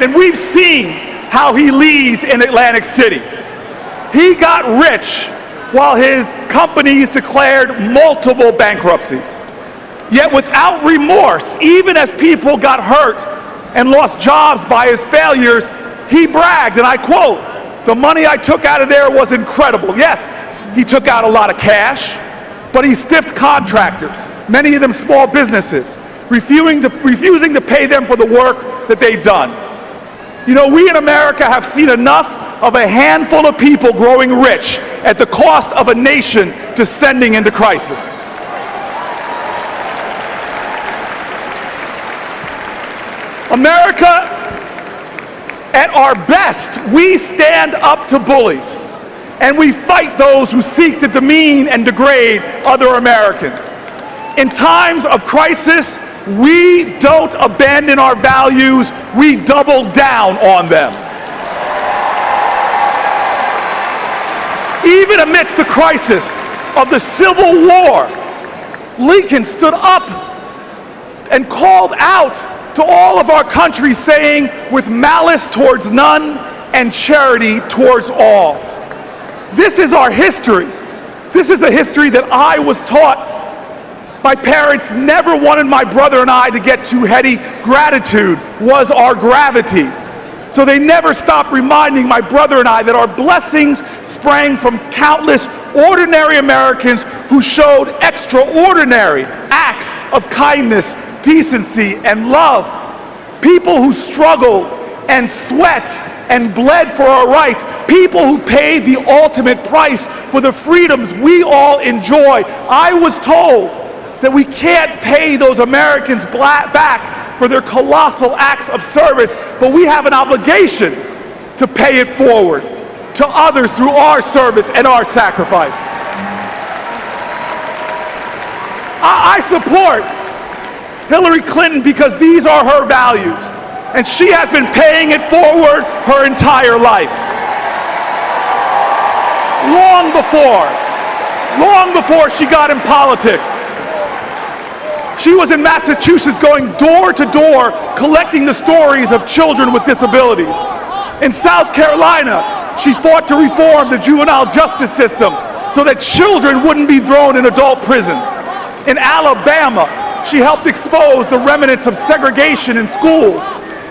trade, and we've seen how he leads in Atlantic City. He got rich while his companies declared multiple bankruptcies. Yet without remorse, even as people got hurt and lost jobs by his failures, he bragged, and I quote, "The money I took out of there was incredible." Yes, he took out a lot of cash, but he stiffed contractors, many of them small businesses, refusing to pay them for the work that they'd done. You know, we in America have seen enough of a handful of people growing rich at the cost of a nation descending into crisis. America, at our best, we stand up to bullies, and we fight those who seek to demean and degrade other Americans. In times of crisis, we don't abandon our values, we double down on them. Even amidst the crisis of the Civil War, Lincoln stood up and called out to all of our country, saying, "With malice towards none and charity towards all." This is our history. This is a history that I was taught. My parents never wanted my brother and I to get too heady. Gratitude was our gravity. So they never stopped reminding my brother and I that our blessings sprang from countless ordinary Americans who showed extraordinary acts of kindness, decency, and love. People who struggled and sweat and bled for our rights. People who paid the ultimate price for the freedoms we all enjoy. I was told that we can't pay those Americans back for their colossal acts of service, but we have an obligation to pay it forward to others through our service and our sacrifice. I support Hillary Clinton because these are her values, and she has been paying it forward her entire life. Long before she got in politics, she was in Massachusetts going door to door collecting the stories of children with disabilities. In South Carolina, she fought to reform the juvenile justice system so that children wouldn't be thrown in adult prisons. In Alabama, she helped expose the remnants of segregation in schools.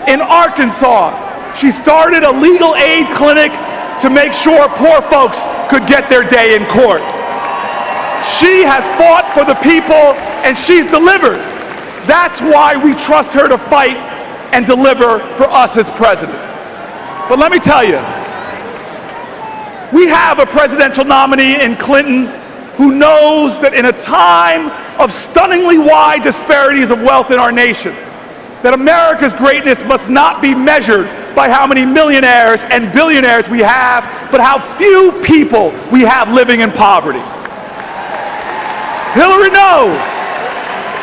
In Arkansas, she started a legal aid clinic to make sure poor folks could get their day in court. She has fought for the people, and she's delivered. That's why we trust her to fight and deliver for us as president. But let me tell you, we have a presidential nominee in Clinton who knows that in a time of stunningly wide disparities of wealth in our nation, that America's greatness must not be measured by how many millionaires and billionaires we have, but how few people we have living in poverty. Hillary knows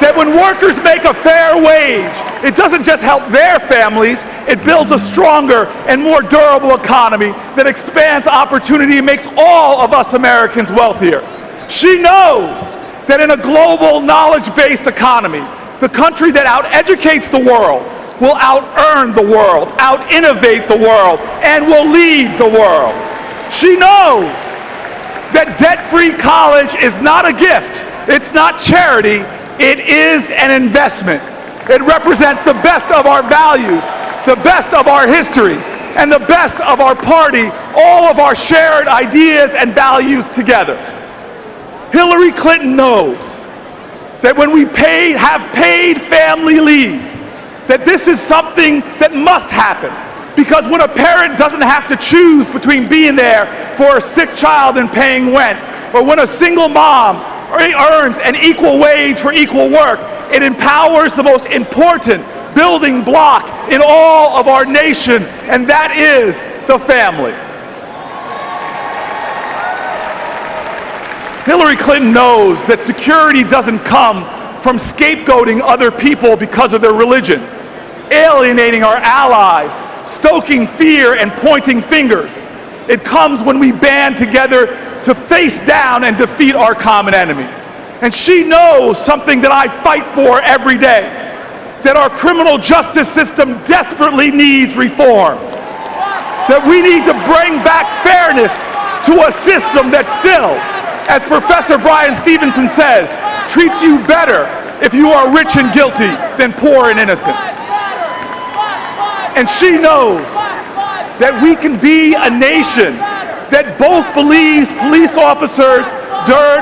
that when workers make a fair wage, it doesn't just help their families, it builds a stronger and more durable economy that expands opportunity and makes all of us Americans wealthier. She knows that in a global knowledge-based economy, the country that out-educates the world will out-earn the world, out-innovate the world, and will lead the world. She knows that debt-free college is not a gift, it's not charity, it is an investment. It represents the best of our values, the best of our history, and the best of our party, all of our shared ideas and values together. Hillary Clinton knows that when we have paid family leave, that this is something that must happen. Because when a parent doesn't have to choose between being there for a sick child and paying rent, or when a single mom earns an equal wage for equal work, it empowers the most important building block in all of our nation, and that is the family. Hillary Clinton knows that security doesn't come from scapegoating other people because of their religion, alienating our allies, stoking fear, and pointing fingers. It comes when we band together to face down and defeat our common enemy. And she knows something that I fight for every day, that our criminal justice system desperately needs reform. That we need to bring back fairness to a system that still, as Professor Brian Stevenson says, treats you better if you are rich and guilty than poor and innocent. And she knows that we can be a nation that both believes police officers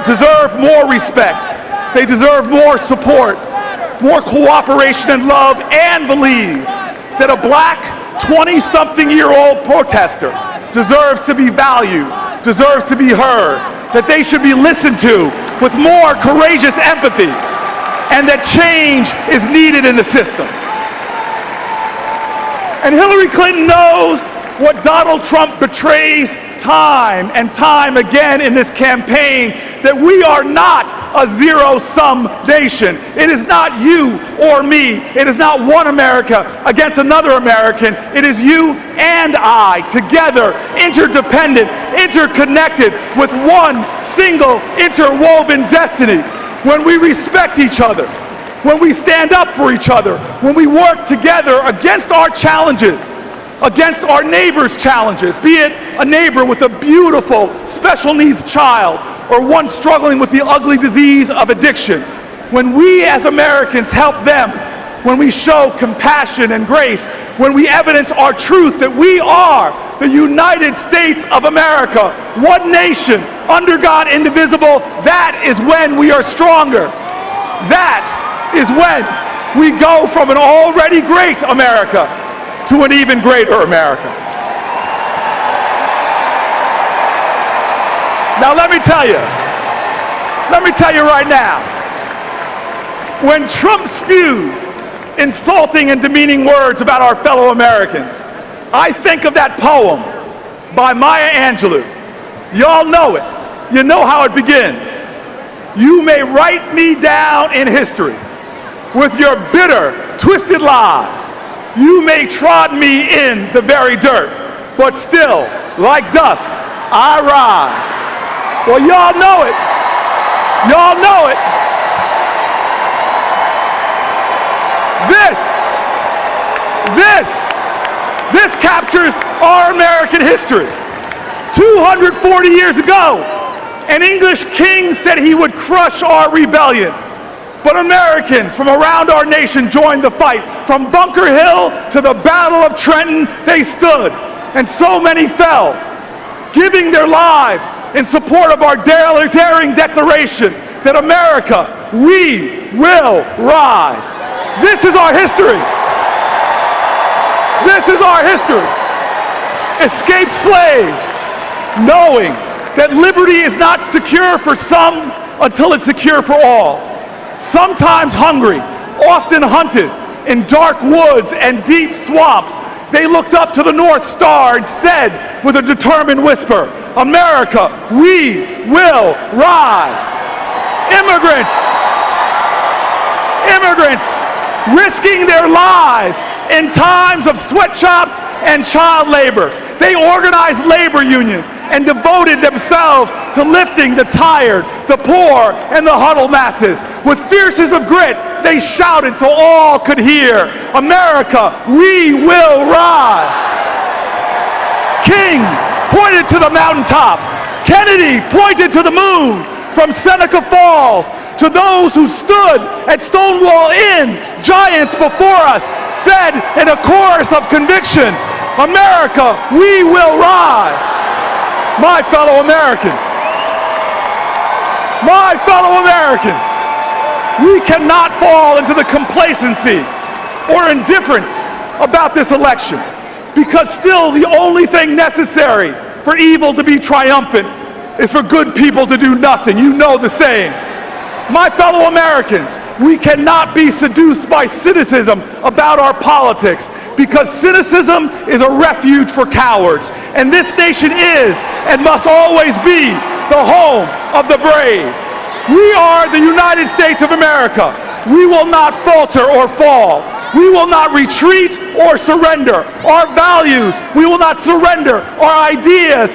deserve more respect, they deserve more support, more cooperation and love, and believes that a black 20-something-year-old protester deserves to be valued, deserves to be heard, that they should be listened to with more courageous empathy, and that change is needed in the system. And Hillary Clinton knows what Donald Trump betrays time and time again in this campaign, that we are not a zero-sum nation. It is not you or me. It is not one America against another American. It is you and I, together, interdependent, interconnected, with one single interwoven destiny. When we respect each other, when we stand up for each other, when we work together against our challenges, against our neighbor's challenges, be it a neighbor with a beautiful special needs child or one struggling with the ugly disease of addiction. When we as Americans help them, when we show compassion and grace, when we evidence our truth that we are the United States of America, one nation, under God, indivisible, that is when we are stronger. That is when we go from an already great America to an even greater America. Now let me tell you right now, when Trump spews insulting and demeaning words about our fellow Americans, I think of that poem by Maya Angelou. Y'all know it. You know how it begins. You may write me down in history with your bitter, twisted lies. You may trod me in the very dirt, but still, like dust, I rise. Well, y'all know it. Y'all know it. This captures our American history. 240 years ago, an English king said he would crush our rebellion. But Americans from around our nation joined the fight. From Bunker Hill to the Battle of Trenton, they stood, and so many fell, giving their lives in support of our daring declaration that America, we will rise. This is our history. This is our history. Escaped slaves, knowing that liberty is not secure for some until it's secure for all. Sometimes hungry, often hunted in dark woods and deep swamps, they looked up to the North Star and said with a determined whisper, America, we will rise. Immigrants, risking their lives in times of sweatshops and child labor. They organized labor unions and devoted themselves to lifting the tired, the poor, and the huddled masses. With fierces of grit, they shouted so all could hear, America, we will rise. King pointed to the mountaintop. Kennedy pointed to the moon. From Seneca Falls to those who stood at Stonewall Inn, giants before us said in a chorus of conviction, America, we will rise. My fellow Americans, we cannot fall into the complacency or indifference about this election, because still the only thing necessary for evil to be triumphant is for good people to do nothing. You know the saying. My fellow Americans, we cannot be seduced by cynicism about our politics, because cynicism is a refuge for cowards. And this nation is and must always be the home of the brave. We are the United States of America. We will not falter or fall. We will not retreat or surrender. Our values, we will not surrender. Our ideas,